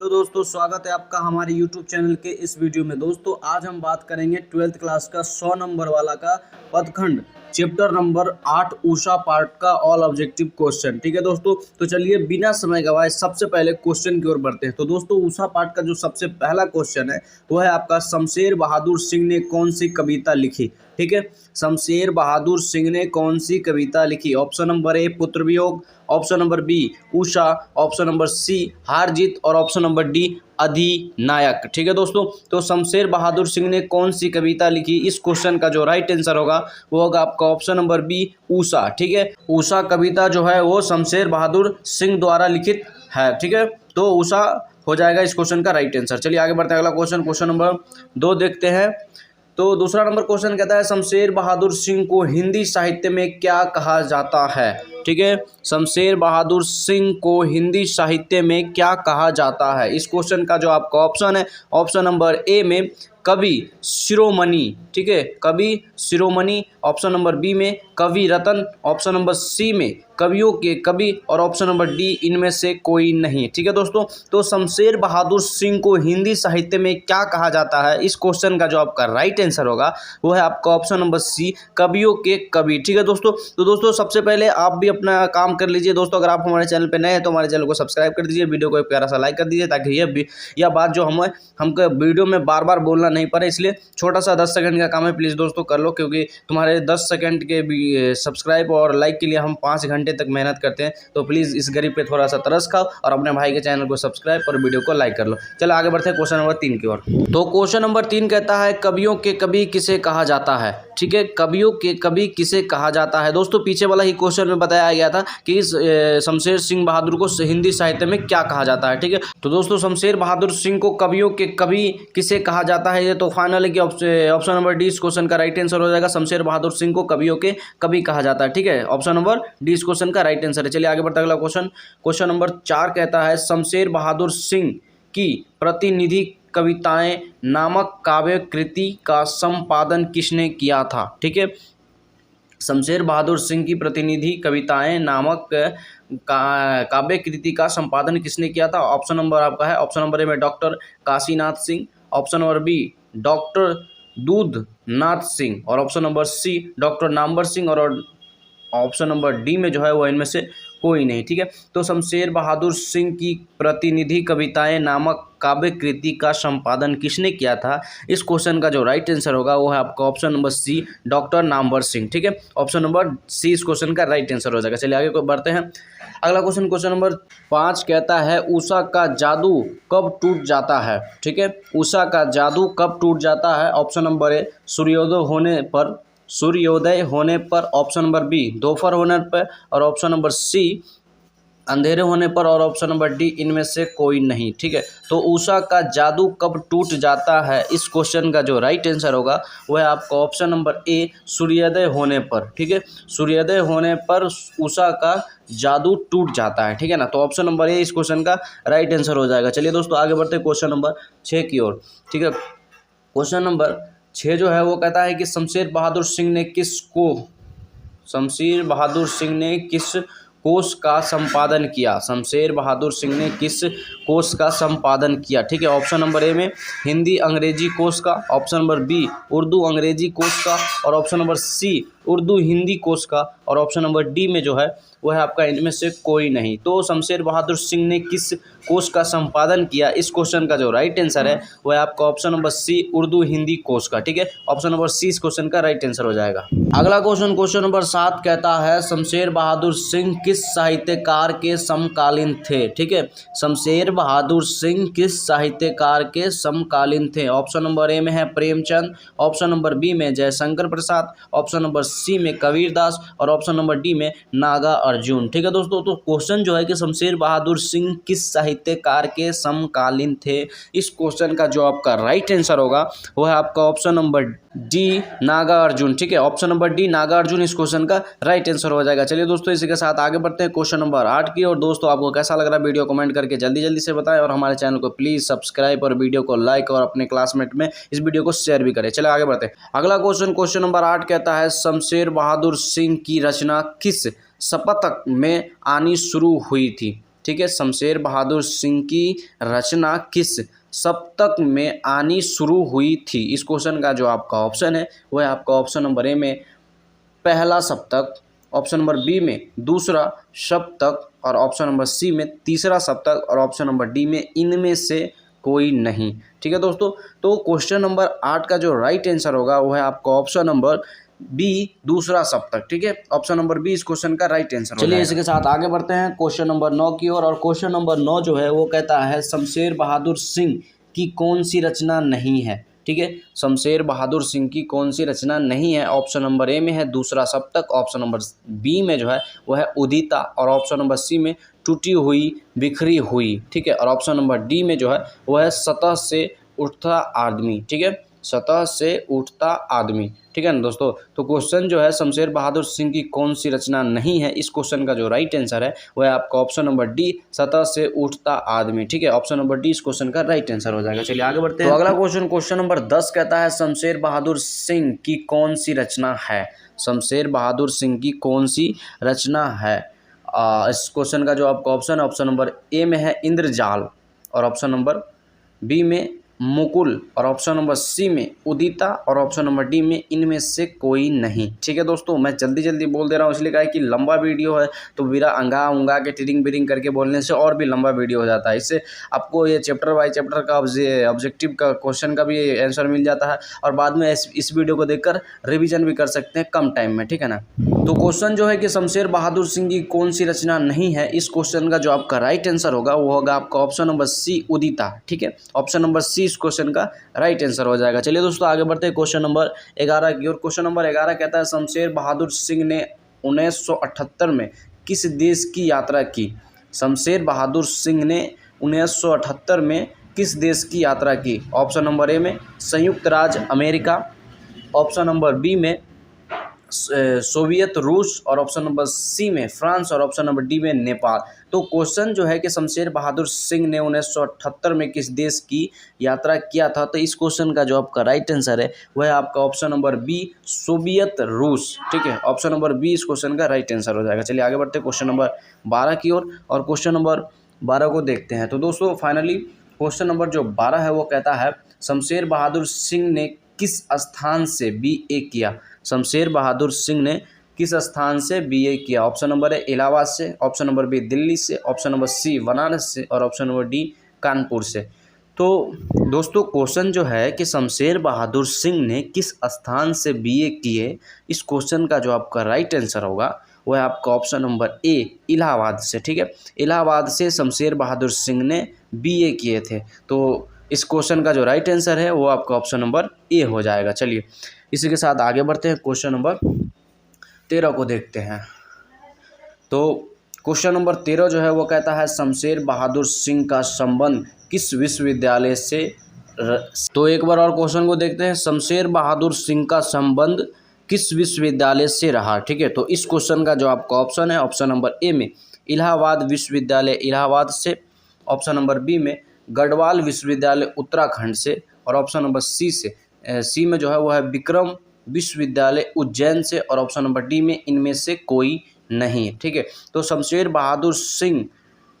तो दोस्तों स्वागत है आपका हमारे YouTube चैनल के इस वीडियो में। दोस्तों आज हम बात करेंगे 12th क्लास का 100 नंबर वाला का पदखंड चैप्टर नंबर 8 ऊषा पार्ट का ऑल ऑब्जेक्टिव क्वेश्चन। ठीक है दोस्तों, तो चलिए बिना समय गवाए सबसे पहले क्वेश्चन की ओर बढ़ते हैं। तो दोस्तों ऊषा पार्ट का जो सबसे पहला क्वेश्चन है वो है आपका शमशेर बहादुर सिंह ने कौन सी कविता लिखी। ठीक है, शमशेर बहादुर सिंह ने कौन सी कविता लिखी। ऑप्शन नंबर ए पुत्र वियोग, option number B Usha, option number सी हार जीत और ऑप्शन नंबर डी अधिनायक। ठीक है दोस्तों, तो शमशेर बहादुर सिंह ने कौन सी कविता लिखी, इस क्वेश्चन का जो राइट आंसर होगा वो होगा आपका ऑप्शन नंबर बी उषा। ठीक है, उषा कविता जो है वो शमशेर बहादुर सिंह द्वारा लिखित है। ठीक है, तो उषा हो जाएगा इस क्वेश्चन का राइट आंसर। चलिए आगे बढ़ते हैं, अगला क्वेश्चन नंबर 2 देखते हैं। तो दूसरा नंबर क्वेश्चन कहता है शमशेर बहादुर सिंह को हिंदी साहित्य में क्या कहा जाता है। ठीक है, शमशेर बहादुर सिंह को हिंदी साहित्य में क्या कहा जाता है। इस क्वेश्चन का जो आपका ऑप्शन है, ऑप्शन नंबर ए में कवि शिरोमणि। ठीक है, कवि शिरोमणि, ऑप्शन नंबर बी में कवि रतन, ऑप्शन नंबर सी में कवियों के कवि और ऑप्शन नंबर डी इनमें से कोई नहीं। ठीक है दोस्तों, तो शमशेर बहादुर सिंह को हिंदी साहित्य में क्या कहा जाता है, इस क्वेश्चन का जो आपका राइट आंसर होगा वो है आपका ऑप्शन नंबर सी कवियों के कवि। ठीक है दोस्तों, तो दोस्तों सबसे पहले आप भी अपना काम कर लीजिए। दोस्तों अगर आप हमारे चैनल पर नए हैं तो हमारे चैनल को सब्सक्राइब कर दीजिए, वीडियो को एक प्यारा सा लाइक कर दीजिए ताकि यह बात जो हमको वीडियो में बार बार बोलना नहीं पड़े। इसलिए छोटा सा 10 सेकंड का काम है, प्लीज़ दोस्तों कर लो, क्योंकि तुम्हारे 10 सेकंड के भी सब्सक्राइब और लाइक के लिए हम 5 घंटे तक मेहनत करते हैं। तो प्लीज़ इस गरीब पे थोड़ा सा तरस खाओ और अपने भाई के चैनल को सब्सक्राइब और वीडियो को लाइक कर लो। चलो आगे बढ़ते हैं क्वेश्चन नंबर 3 की ओर। तो क्वेश्चन नंबर 3 कहता है कवियों के कवि किसे कहा जाता है। ठीक है, कवियों के कवि किसे कहा जाता है। दोस्तों पीछे वाला ही क्वेश्चन में बताया गया था कि इस शमशेर सिंह बहादुर को हिंदी साहित्य में क्या कहा जाता है। ठीक है, तो दोस्तों शमशेर बहादुर सिंह को कवियों के कवि किसे कहा जाता है, ये तो फाइनल है कि ऑप्शन नंबर डी इस क्वेश्चन का राइट आंसर हो जाएगा। शमशेर बहादुर सिंह को कवियों के कवि कहा जाता है। ठीक है, ऑप्शन नंबर डी इस क्वेश्चन का राइट आंसर है। चलिए आगे बढ़ते हैं, अगला क्वेश्चन नंबर 4 कहता है शमशेर बहादुर सिंह की प्रतिनिधि कविताएं नामक काव्य कृति का संपादन किसने किया था। ठीक है, शमशेर बहादुर सिंह की प्रतिनिधि कविताएं नामक काव्य कृति का संपादन किसने किया था। ऑप्शन नंबर आपका है, ऑप्शन नंबर ए में doctor Kashinath Singh, option number B doctor Doodhnath Singh और option number C doctor Namvar Singh और ऑप्शन नंबर डी में जो है वो इनमें से कोई नहीं। ठीक है, तो शमशेर बहादुर सिंह की प्रतिनिधि कविताएं नामक काव्य कृति का संपादन किसने किया था, इस क्वेश्चन का जो राइट आंसर होगा वो है आपका option number C doctor Namvar Singh. ठीक है, ऑप्शन नंबर सी इस क्वेश्चन का राइट आंसर हो जाएगा। चलिए आगे को बढ़ते हैं, अगला क्वेश्चन नंबर 5 कहता है उषा का जादू कब टूट जाता है। ठीक है, उषा का जादू कब टूट जाता है। ऑप्शन नंबर ए सूर्योदय होने पर, ऑप्शन नंबर बी दोपहर होने पर और ऑप्शन नंबर सी अंधेरे होने पर और ऑप्शन नंबर डी इनमें से कोई नहीं। ठीक है, तो उषा का जादू कब टूट जाता है, इस क्वेश्चन का जो राइट आंसर होगा वो है आपका ऑप्शन नंबर ए सूर्योदय होने पर। ठीक है, सूर्योदय होने पर उषा का जादू टूट जाता है। ठीक है ना, तो ऑप्शन नंबर ए इस क्वेश्चन का राइट आंसर हो जाएगा। चलिए दोस्तों आगे बढ़ते हैं क्वेश्चन नंबर 6 की ओर। ठीक है, क्वेश्चन नंबर 6 जो है वो कहता है कि शमशेर बहादुर सिंह ने किस कोश का संपादन किया। शमशेर बहादुर सिंह ने किस कोश का संपादन किया। ठीक है, ऑप्शन नंबर ए में हिंदी अंग्रेजी कोश का, ऑप्शन नंबर बी उर्दू अंग्रेजी कोश का और option number C Urdu Hindi कोश का और ऑप्शन नंबर डी में जो है वह है आपका इनमें से कोई नहीं। तो शमशेर बहादुर सिंह ने किस कोश का संपादन किया, इस क्वेश्चन का जो राइट आंसर है वह है आपका option number C Urdu Hindi कोश का। ठीक है, ऑप्शन नंबर सी इस क्वेश्चन का राइट आंसर हो जाएगा। अगला क्वेश्चन नंबर 7 कहता है शमशेर बहादुर सिंह किस साहित्यकार के समकालीन थे। ठीक है, शमशेर बहादुर सिंह किस साहित्यकार के समकालीन थे। ऑप्शन नंबर ए में है प्रेमचंद, ऑप्शन नंबर बी में जयशंकर प्रसाद, ऑप्शन नंबर सी में कबीरदास और ऑप्शन नंबर डी में नागा अर्जुन। ठीक है दोस्तों, तो क्वेश्चन जो है कि शमशेर बहादुर सिंह किस साहित्यकार के समकालीन थे, इस क्वेश्चन का जो आपका राइट आंसर होगा वो है आपका option number D Naga Arjun. ठीक है, option number D Naga Arjun इस क्वेश्चन का राइट आंसर हो जाएगा। चलिए दोस्तों इसी के साथ आगे बढ़ते हैं क्वेश्चन नंबर 8 की और दोस्तों आपको कैसा लग रहा है वीडियो कमेंट करके जल्दी से बताएं और हमारे चैनल को प्लीज़ सब्सक्राइब और वीडियो को लाइक और अपने क्लासमेट में इस वीडियो को शेयर भी करें। चलिए आगे बढ़ते हैं, अगला क्वेश्चन नंबर 8 कहता है शमशेर बहादुर सिंह की रचना किस शपथ में आनी शुरू हुई थी। ठीक है, शमशेर बहादुर सिंह की रचना किस सप्तक में आनी शुरू हुई थी? इस क्वेश्चन का जो आपका ऑप्शन है वो है आपका ऑप्शन नंबर ए में पहला सप्तक, ऑप्शन नंबर बी में दूसरा सप्तक और ऑप्शन नंबर सी में तीसरा सप्तक और ऑप्शन नंबर डी में इनमें से कोई नहीं। ठीक है दोस्तों, तो क्वेश्चन नंबर 8 का जो राइट आंसर होगा वो है आपका ऑप्शन नंबर बी दूसरा सप्तक। ठीक है, ऑप्शन नंबर बी इस क्वेश्चन का राइट आंसर। चलिए इसके साथ आगे बढ़ते हैं क्वेश्चन नंबर 9 की ओर। और क्वेश्चन नंबर 9 जो है वो कहता है शमशेर बहादुर सिंह की कौन सी रचना नहीं है? ठीक है, शमशेर बहादुर सिंह की कौन सी रचना नहीं है? ऑप्शन नंबर ए में है दूसरा सप्तक, ऑप्शन नंबर बी में जो है वो है उदिता और ऑप्शन नंबर सी में टूटी हुई बिखरी हुई। ठीक है, और ऑप्शन नंबर डी में जो है वो है सतह से उठता आदमी। ठीक है, सतह से उठता आदमी। ठीक है ना दोस्तों, तो क्वेश्चन जो है शमशेर बहादुर सिंह की कौन सी रचना नहीं है, इस क्वेश्चन का जो राइट आंसर है वो है आपका ऑप्शन नंबर डी सतह से उठता आदमी। ठीक है, ऑप्शन नंबर डी इस क्वेश्चन का राइट आंसर हो जाएगा। चलिए आगे बढ़ते हैं। तो अगला क्वेश्चन, क्वेश्चन नंबर 10 कहता है शमशेर बहादुर सिंह की कौन सी रचना है? शमशेर बहादुर सिंह की कौन सी रचना है? इस क्वेश्चन का जो आपका ऑप्शन है ऑप्शन नंबर ए में है इंद्रजाल और ऑप्शन नंबर बी में मुकुल और ऑप्शन नंबर सी में उदिता और ऑप्शन नंबर डी में इनमें से कोई नहीं। ठीक है दोस्तों, मैं जल्दी जल्दी बोल दे रहा हूँ इसलिए कहा है कि लंबा वीडियो है तो बिरा अंगा उंगा के टिरिंग बिरिंग करके बोलने से और भी लंबा वीडियो हो जाता है। इससे आपको ये चैप्टर बाय चैप्टर का ऑब्जेक्टिव का क्वेश्चन का भी आंसर मिल जाता है और बाद में इस वीडियो को देखकर रिविजन भी कर सकते हैं कम टाइम में। ठीक है ना, तो क्वेश्चन जो है कि शमशेर बहादुर सिंह की कौन सी रचना नहीं है, इस क्वेश्चन का जो आपका राइट आंसर होगा वो होगा आपका ऑप्शन नंबर सी उदिता। ठीक है, ऑप्शन नंबर सी इस क्वेश्चन का राइट आंसर हो जाएगा। चलिए दोस्तों आगे बढ़ते हैं क्वेश्चन नंबर 11 की ओर। क्वेश्चन नंबर 11 कहता है शमशेर बहादुर सिंह ने 1978 में किस देश की यात्रा की? शमशेर बहादुर सिंह ने 1978 में किस देश की यात्रा की? ऑप्शन नंबर ए में संयुक्त राज्य अमेरिका, ऑप्शन नंबर बी में सोवियत रूस और ऑप्शन नंबर सी में फ्रांस और ऑप्शन नंबर डी में नेपाल। तो क्वेश्चन जो है कि शमशेर बहादुर सिंह ने 1978 में किस देश की यात्रा किया था, तो इस क्वेश्चन का जो आपका राइट आंसर है वह है आपका ऑप्शन नंबर बी सोवियत रूस। ठीक है, ऑप्शन नंबर बी इस क्वेश्चन का राइट आंसर हो जाएगा। चलिए आगे बढ़ते हैं क्वेश्चन नंबर 12 की ओर और क्वेश्चन नंबर 12 को देखते हैं। तो दोस्तों फाइनली क्वेश्चन नंबर जो 12 है वो कहता है शमशेर बहादुर सिंह ने किस स्थान से BA किया? शमशेर बहादुर सिंह ने किस स्थान से BA किया? ऑप्शन नंबर ए इलाहाबाद से, ऑप्शन नंबर बी दिल्ली से, ऑप्शन नंबर सी बनारस से और ऑप्शन नंबर डी कानपुर से। तो दोस्तों क्वेश्चन जो है कि शमशेर बहादुर सिंह ने किस स्थान से BA किए, इस क्वेश्चन का जो आपका राइट आंसर होगा वह है आपका ऑप्शन नंबर ए इलाहाबाद से। ठीक है, इलाहाबाद से शमशेर बहादुर सिंह ने BA किए थे। तो इस क्वेश्चन का जो राइट आंसर है वो आपका ऑप्शन नंबर ए हो जाएगा। चलिए इसी के साथ आगे बढ़ते हैं क्वेश्चन नंबर 13 को देखते हैं। तो क्वेश्चन नंबर 13 जो है वो कहता है शमशेर बहादुर सिंह का संबंध किस विश्वविद्यालय से? तो एक बार और क्वेश्चन को देखते हैं, शमशेर बहादुर सिंह का संबंध किस विश्वविद्यालय से रहा? ठीक है, तो इस क्वेश्चन का जो आपका ऑप्शन है ऑप्शन नंबर ए में इलाहाबाद विश्वविद्यालय इलाहाबाद से, ऑप्शन नंबर बी में गढ़वाल विश्वविद्यालय उत्तराखंड से और ऑप्शन नंबर सी में जो है वो है विक्रम विश्वविद्यालय उज्जैन से और ऑप्शन नंबर डी में इनमें से कोई नहीं। ठीक है, तो शमशेर बहादुर सिंह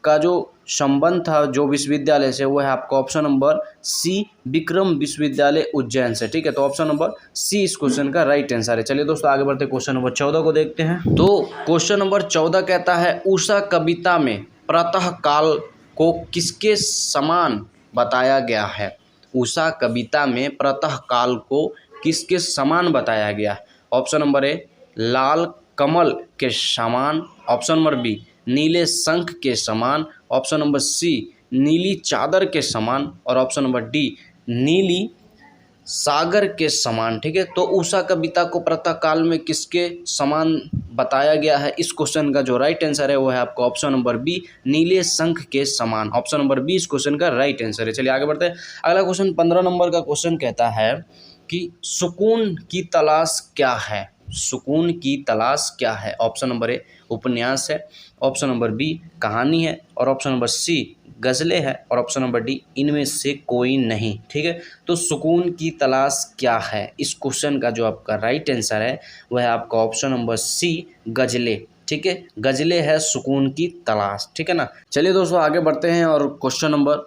का जो संबंध था जो विश्वविद्यालय से वो है आपका ऑप्शन नंबर सी विक्रम विश्वविद्यालय उज्जैन से। ठीक है, तो ऑप्शन नंबर सी इस क्वेश्चन का राइट आंसर है। चलिए दोस्तों आगे बढ़ते क्वेश्चन नंबर 14 को देखते हैं। तो क्वेश्चन नंबर 14 कहता है उषा कविता में प्रातः काल को किसके समान बताया गया है? उषा कविता में प्रातः काल को किसके समान बताया गया है? ऑप्शन नंबर ए लाल कमल के समान, ऑप्शन नंबर बी नीले शंख के समान, ऑप्शन नंबर सी नीली चादर के समान और ऑप्शन नंबर डी नीली सागर के समान। ठीक है, तो उषा कविता को प्रातः काल में किसके समान बताया गया है? इस क्वेश्चन का जो राइट आंसर है वो है आपका ऑप्शन नंबर बी नीले शंख के समान। ऑप्शन नंबर बी इस क्वेश्चन का राइट आंसर है। चलिए आगे बढ़ते हैं। अगला क्वेश्चन 15 नंबर का क्वेश्चन कहता है कि सुकून की तलाश क्या है? सुकून की तलाश क्या है? ऑप्शन नंबर ए उपन्यास है, ऑप्शन नंबर बी कहानी है और ऑप्शन नंबर सी गज़लें है और ऑप्शन नंबर डी इनमें से कोई नहीं। ठीक है, तो सुकून की तलाश क्या है? इस क्वेश्चन का जो आपका राइट आंसर है वह है आपका ऑप्शन नंबर सी गज़लें। ठीक है, गजलें है सुकून की तलाश। ठीक है ना। चलिए दोस्तों आगे बढ़ते हैं और क्वेश्चन नंबर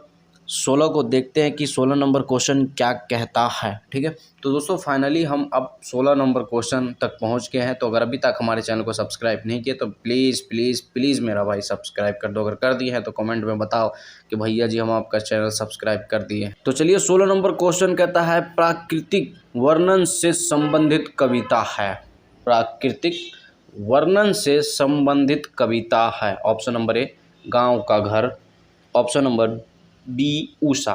16 को देखते हैं कि 16 नंबर क्वेश्चन क्या कहता है। ठीक है, तो दोस्तों फाइनली हम अब 16 नंबर क्वेश्चन तक पहुंच गए हैं। तो अगर अभी तक हमारे चैनल को सब्सक्राइब नहीं किए तो प्लीज़ प्लीज़ प्लीज़ मेरा भाई सब्सक्राइब कर दो। अगर कर दिए हैं तो कमेंट में बताओ कि भैया जी हम आपका चैनल सब्सक्राइब कर दिए। तो चलिए 16 नंबर क्वेश्चन कहता है प्राकृतिक वर्णन से संबंधित कविता है। प्राकृतिक वर्णन से संबंधित कविता है। ऑप्शन नंबर ए गाँव का घर, option number B Usha,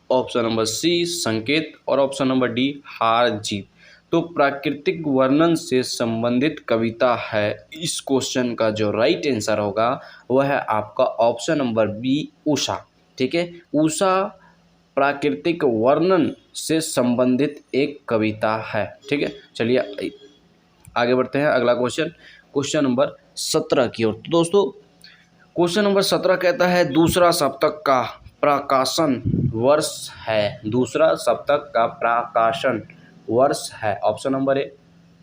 option number सी संकेत और ऑप्शन नंबर डी हार जीत। तो प्राकृतिक वर्णन से संबंधित कविता है, इस क्वेश्चन का जो राइट आंसर होगा वह है आपका ऑप्शन नंबर बी उषा। ठीक है, उषा प्राकृतिक वर्णन से संबंधित एक कविता है। ठीक है, चलिए आगे बढ़ते हैं। अगला क्वेश्चन नंबर 17 की ओर। तो दोस्तों क्वेश्चन नंबर 17 कहता है दूसरा सप्तक का प्रकाशन वर्ष है। दूसरा सप्तक का प्रकाशन वर्ष है। ऑप्शन नंबर ए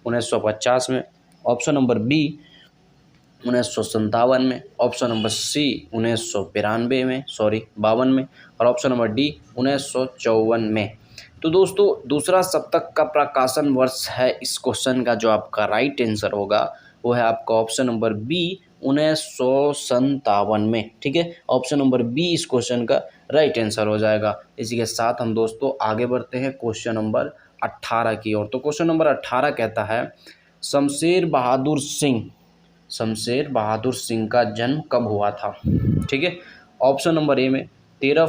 1950 में, ऑप्शन नंबर बी 1957 में, ऑप्शन नंबर सी 1952 में 52 में और ऑप्शन नंबर डी 1954 में। तो दोस्तों दूसरा सप्तक का प्रकाशन वर्ष है, इस क्वेश्चन का जो आपका राइट आंसर होगा वो है आपका ऑप्शन नंबर बी 1957 में। ठीक है, ऑप्शन नंबर बी इस क्वेश्चन का राइट आंसर हो जाएगा। इसी के साथ हम दोस्तों आगे बढ़ते हैं क्वेश्चन नंबर 18 की ओर। तो क्वेश्चन नंबर 18 कहता है शमशेर बहादुर सिंह का जन्म कब हुआ था। ठीक है, ऑप्शन नंबर ए में 13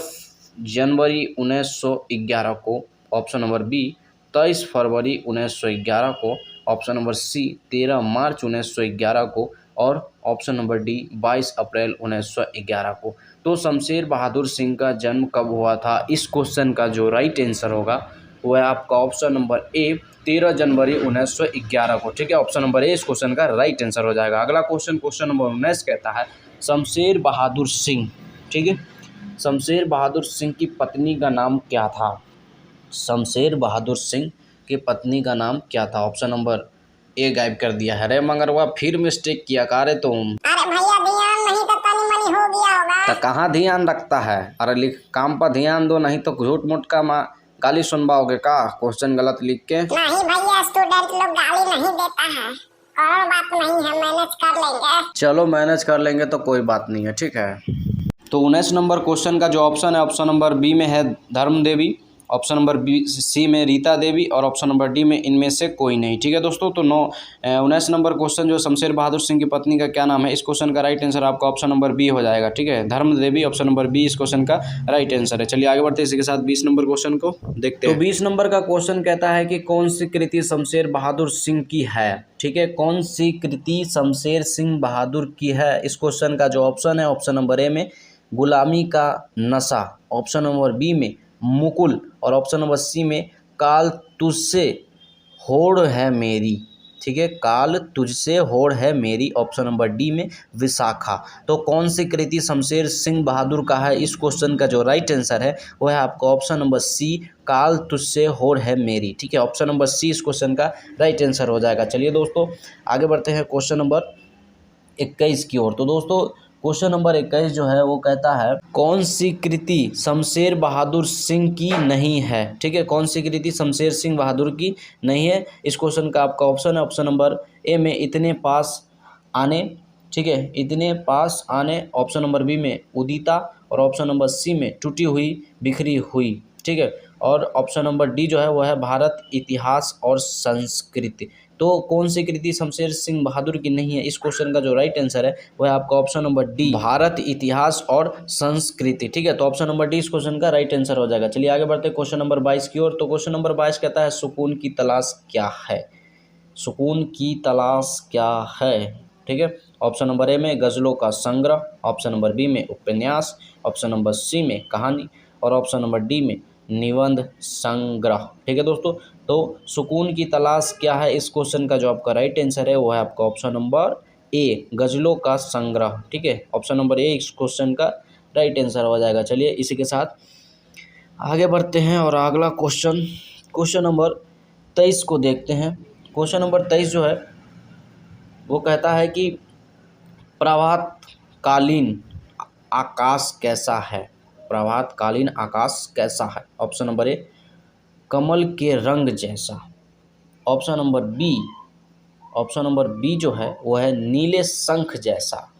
जनवरी 1911 को, ऑप्शन नंबर बी 23 फरवरी 1911 को, ऑप्शन नंबर सी 13 मार्च 1911 को और ऑप्शन नंबर डी 22 अप्रैल 1911 को। तो शमशेर बहादुर सिंह का जन्म कब हुआ था, इस क्वेश्चन का जो राइट आंसर होगा वो है आपका ऑप्शन नंबर ए 13 जनवरी 1911 को। ठीक है, ऑप्शन नंबर ए इस क्वेश्चन का राइट आंसर हो जाएगा। अगला क्वेश्चन नंबर 19 कहता है शमशेर बहादुर सिंह, ठीक है, शमशेर बहादुर सिंह की पत्नी का नाम क्या था। शमशेर बहादुर सिंह की पत्नी का नाम क्या था। ऑप्शन नंबर ए गायब कर दिया है। अरे मंगरवा फिर मिस्टेक किया का रे तुम। अरे भैया ध्यान नहीं तो तनी मनी हो गया होगा। तो कहाँ ध्यान रखता है। अरे लिख काम पर ध्यान दो, नहीं तो झूठ मूठ का गाली सुनवाओगे का क्वेश्चन गलत लिख के। नहीं भैया स्टूडेंट लोग गाली नहीं देता है, और बात नहीं है, मैनेज कर लेंगे। चलो मैनेज कर लेंगे तो कोई बात नहीं है। ठीक है, तो 19 नंबर क्वेश्चन का जो ऑप्शन है ऑप्शन नंबर बी में है धर्म देवी, ऑप्शन नंबर बी सी में रीता देवी और ऑप्शन नंबर डी में इनमें से कोई नहीं। ठीक है दोस्तों, तो 19 नंबर क्वेश्चन जो शमशेर बहादुर सिंह की पत्नी का क्या नाम है, इस क्वेश्चन का राइट आंसर आपका ऑप्शन नंबर बी हो जाएगा। ठीक है, धर्म देवी ऑप्शन नंबर बी इस क्वेश्चन का राइट आंसर है। चलिए आगे बढ़ते हैं इसी के साथ 20 नंबर क्वेश्चन को देखते हैं। तो 20 नंबर का क्वेश्चन कहता है कि कौन सी कृति शमशेर बहादुर सिंह की है। ठीक है, कौन सी कृति शमशेर सिंह बहादुर की है, इस क्वेश्चन का जो ऑप्शन है ऑप्शन नंबर ए में गुलामी का नशा, ऑप्शन नंबर बी में मुकुल और ऑप्शन नंबर सी में काल तुझसे होड़ है मेरी। ठीक है, काल तुझसे होड़ है मेरी, ऑप्शन नंबर डी में विशाखा। तो कौन सी कृति शमशेर सिंह बहादुर का है, इस क्वेश्चन का जो राइट आंसर है वो है आपका ऑप्शन नंबर सी काल तुझसे होड़ है मेरी। ठीक है, ऑप्शन नंबर सी इस क्वेश्चन का राइट आंसर हो जाएगा। चलिए दोस्तों आगे बढ़ते हैं क्वेश्चन नंबर 21 की ओर। तो दोस्तों क्वेश्चन नंबर 21 जो है वो कहता है कौन सी कृति शमशेर बहादुर सिंह की नहीं है। ठीक है, कौन सी कृति शमशेर सिंह बहादुर की नहीं है, इस क्वेश्चन का आपका ऑप्शन है ऑप्शन नंबर ए में इतने पास आने। ठीक है, इतने पास आने, ऑप्शन नंबर बी में उदिता और ऑप्शन नंबर सी में टूटी हुई बिखरी हुई। ठीक है, और ऑप्शन नंबर डी जो है वो है भारत इतिहास और संस्कृति। तो कौन सी कृति शमशेर सिंह बहादुर की नहीं है, इस क्वेश्चन का जो राइट आंसर है वह है आपका ऑप्शन नंबर डी भारत इतिहास और संस्कृति। ठीक है, तो ऑप्शन नंबर डी इस क्वेश्चन का राइट आंसर हो जाएगा। चलिए आगे बढ़ते हैं क्वेश्चन नंबर 22 की ओर। तो क्वेश्चन नंबर 22 कहता है सुकून की तलाश क्या है। सुकून की तलाश क्या है। ठीक है, ऑप्शन नंबर ए में गजलों का संग्रह, ऑप्शन नंबर बी में उपन्यास, ऑप्शन नंबर सी में कहानी और ऑप्शन नंबर डी में निबंध संग्रह। ठीक है दोस्तों, तो सुकून की तलाश क्या है, इस क्वेश्चन का जो आपका राइट आंसर है वो है आपका ऑप्शन नंबर ए गजलों का संग्रह। ठीक है, ऑप्शन नंबर ए इस क्वेश्चन का राइट आंसर हो जाएगा। चलिए इसी के साथ आगे बढ़ते हैं और अगला क्वेश्चन नंबर 23 को देखते हैं। क्वेश्चन नंबर 23 जो है वो कहता है कि प्रभातकालीन आकाश कैसा है। प्रभातकालीन आकाश कैसा है। ऑप्शन नंबर ए कमल के रंग जैसा। ऑप्शन नंबर बी जो है वो है नीले शंख जैसा।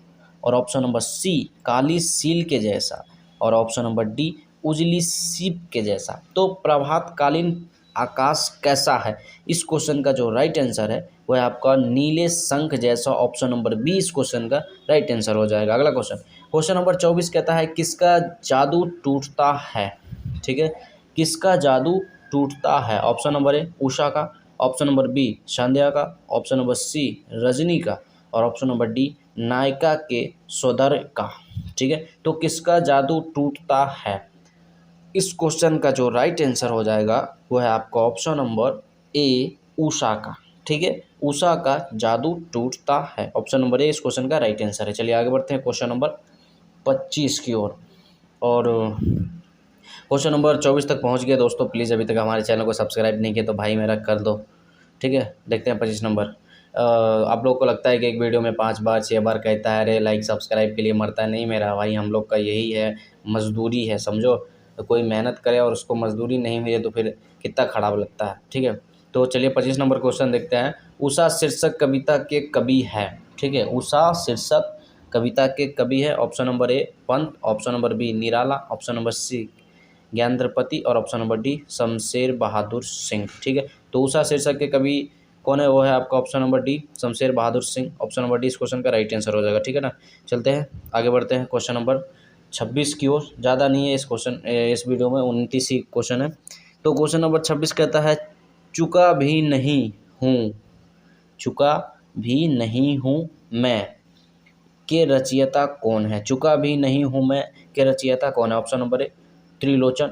और ऑप्शन नंबर सी काली सील के जैसा। और ऑप्शन नंबर डी उजली सीप के जैसा। तो प्रभातकालीन आकाश कैसा है, इस क्वेश्चन का जो राइट आंसर है वह आपका नीले शंख जैसा। ऑप्शन नंबर बी इस क्वेश्चन का राइट आंसर हो जाएगा। अगला क्वेश्चन नंबर 24 कहता है किसका जादू टूटता है। ठीक है, किसका जादू टूटता है। ऑप्शन नंबर ए उषा का। ऑप्शन नंबर बी संध्या का। ऑप्शन नंबर सी रजनी का। और ऑप्शन नंबर डी नायिका के सौंदर्य का। ठीक है, तो किसका जादू टूटता है, इस क्वेश्चन का जो राइट आंसर हो जाएगा वो है आपका ऑप्शन नंबर ए उषा का। ठीक है, उषा का जादू टूटता है। ऑप्शन नंबर ए इस क्वेश्चन का राइट आंसर है। चलिए आगे बढ़ते हैं क्वेश्चन नंबर 25 की ओर। और क्वेश्चन नंबर 24 तक पहुंच गए दोस्तों। प्लीज़ अभी तक हमारे चैनल को सब्सक्राइब नहीं किया तो भाई मेरा कर दो। ठीक है, देखते हैं 25 नंबर। आप लोग को लगता है कि एक वीडियो में 5 बार 6 बार कहता है अरे लाइक सब्सक्राइब के लिए मरता है। नहीं मेरा भाई, हम लोग का यही है, मजदूरी है, समझो। तो कोई मेहनत करे और उसको मजदूरी नहीं मिले तो फिर कितना खराब लगता है। ठीक है, तो चलिए 25 नंबर क्वेश्चन देखते हैं। उषा शीर्षक कविता के कवि है। ठीक है, उषा शीर्षक कविता के कवि है। Option number A Pant. Option number B Nirala. Option number C Gyanendrapati. और option number D Shamsher Bahadur Singh. ठीक है, तो उषा शीर्षक के कवि कौन है, वो है आपका option number D Shamsher Bahadur Singh. Option number D इस क्वेश्चन का राइट आंसर हो जाएगा। ठीक है ना, चलते हैं आगे बढ़ते हैं क्वेश्चन नंबर 26 की ओर। ज़्यादा नहीं है इस वीडियो में, 29 ही क्वेश्चन है। तो क्वेश्चन नंबर 26 कहता है चुका भी नहीं हूँ मैं के रचयिता कौन है। चुका भी नहीं हूँ मैं के रचयिता कौन है। Option number A Trilochan.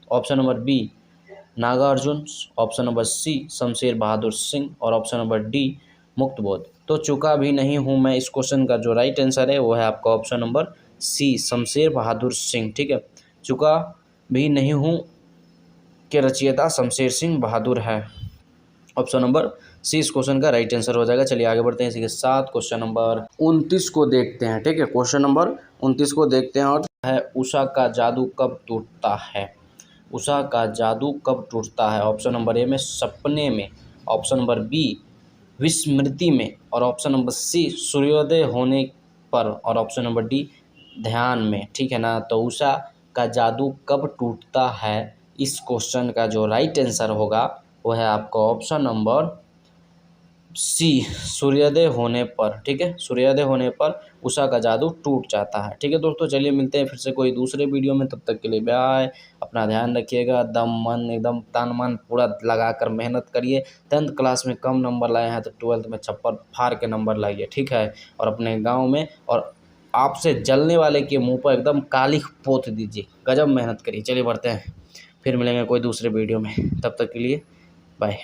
Option number B Nagarjun. Option number C Shamsher Bahadur Singh. और ऑप्शन नंबर डी मुक्तबोध। तो चुका भी नहीं हूँ मैं, इस क्वेश्चन का जो राइट आंसर है वो है आपका option number C Shamsher Bahadur Singh. ठीक है, चुका भी नहीं हूँ के रचयिता शमशेर सिंह बहादुर है। ऑप्शन नंबर सी इस क्वेश्चन का राइट आंसर हो जाएगा। चलिए आगे बढ़ते हैं इसी के साथ क्वेश्चन नंबर 29 को देखते हैं। ठीक है, क्वेश्चन नंबर 29 को देखते हैं। और है उषा का जादू कब टूटता है। उषा का जादू कब टूटता है। ऑप्शन नंबर ए में सपने में। ऑप्शन नंबर बी विस्मृति में। और ऑप्शन नंबर सी सूर्योदय होने पर। और ऑप्शन नंबर डी ध्यान में। ठीक है ना, तो उषा का जादू कब टूटता है, इस क्वेश्चन का जो राइट आंसर होगा वो है आपका ऑप्शन नंबर सी सूर्योदय होने पर। ठीक है, सूर्योदय होने पर उषा का जादू टूट जाता है। ठीक है दोस्तों, चलिए मिलते हैं फिर से कोई दूसरे वीडियो में। तब तक के लिए बाय। अपना ध्यान रखिएगा, दम मन एकदम तन मन पूरा लगाकर मेहनत करिए। 10th क्लास में कम नंबर लाए हैं तो 12th में छप्पर फाड़ के नंबर लाइए। ठीक है, और अपने गाँव में और आपसे जलने वाले के मुँह पर एकदम कालिख पोत दीजिए। गजब मेहनत करिए। चलिए बढ़ते हैं, फिर मिलेंगे कोई दूसरे वीडियो में। तब तक के लिए बाय।